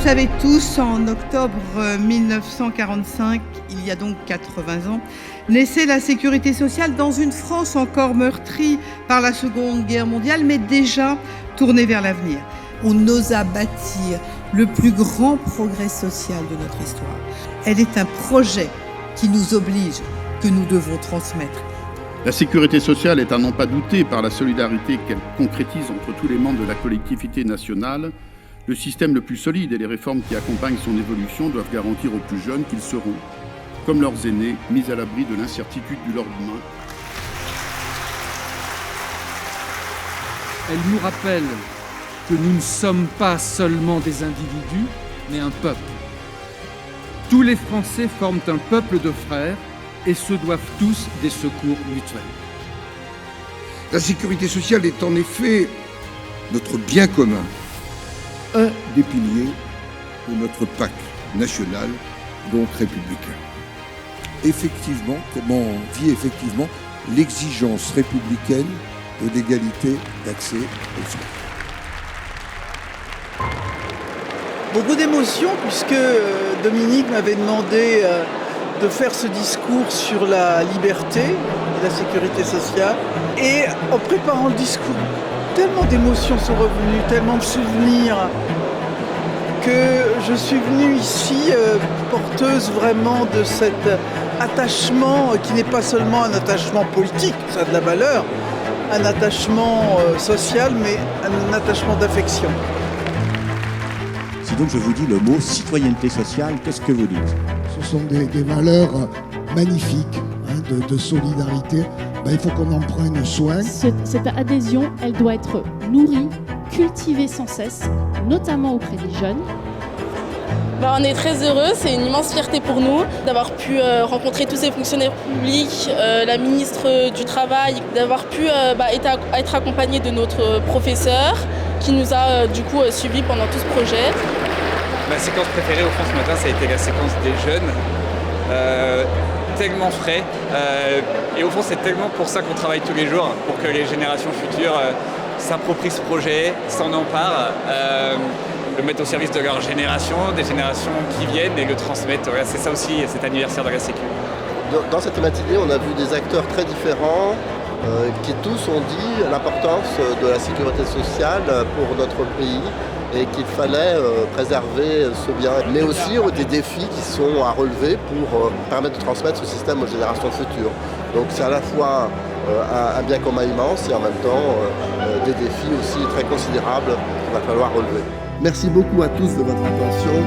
savez tous, en octobre 1945, il y a donc 80 ans, naissait la sécurité sociale dans une France encore meurtrie par la Seconde Guerre mondiale, mais déjà tournée vers l'avenir. On osa bâtir le plus grand progrès social de notre histoire. Elle est un projet qui nous oblige, que nous devons transmettre. La sécurité sociale est à n'en pas douter par la solidarité qu'elle concrétise entre tous les membres de la collectivité nationale. Le système le plus solide et les réformes qui accompagnent son évolution doivent garantir aux plus jeunes qu'ils seront, comme leurs aînés, mis à l'abri de l'incertitude du lendemain. Elle nous rappelle que nous ne sommes pas seulement des individus, mais un peuple. Tous les Français forment un peuple de frères et se doivent tous des secours mutuels. La sécurité sociale est en effet notre bien commun, un des piliers de notre pacte national, donc républicain. Effectivement, comment on vit effectivement l'exigence républicaine de l'égalité d'accès aux soins. Beaucoup d'émotions puisque Dominique m'avait demandé de faire ce discours sur la liberté et la sécurité sociale. Et en préparant le discours, tellement d'émotions sont revenues, tellement de souvenirs, que je suis venue ici porteuse vraiment de cet attachement qui n'est pas seulement un attachement politique, ça a de la valeur, un attachement social, mais un attachement d'affection. Si donc je vous dis le mot citoyenneté sociale, qu'est-ce que vous dites? Ce sont des valeurs magnifiques de solidarité. Il faut qu'on en prenne soin. Cette adhésion, elle doit être nourrie, cultivée sans cesse, notamment auprès des jeunes. On est très heureux, c'est une immense fierté pour nous d'avoir pu rencontrer tous ces fonctionnaires publics, la ministre du Travail, d'avoir pu être accompagné de notre professeur qui nous a du coup suivis pendant tout ce projet. Ma séquence préférée au fond ce matin, ça a été la séquence des jeunes. Tellement frais et au fond c'est tellement pour ça qu'on travaille tous les jours, pour que les générations futures s'approprient ce projet, s'en emparent, le mettent au service de leur génération, des générations qui viennent et le transmettent. Voilà, c'est ça aussi cet anniversaire de la Sécu. Dans cette matinée, on a vu des acteurs très différents qui tous ont dit l'importance de la sécurité sociale pour notre pays et qu'il fallait préserver ce bien, mais aussi des défis qui sont à relever pour permettre de transmettre ce système aux générations futures. Donc c'est à la fois un bien commun immense et en même temps des défis aussi très considérables qu'il va falloir relever. Merci beaucoup à tous de votre attention.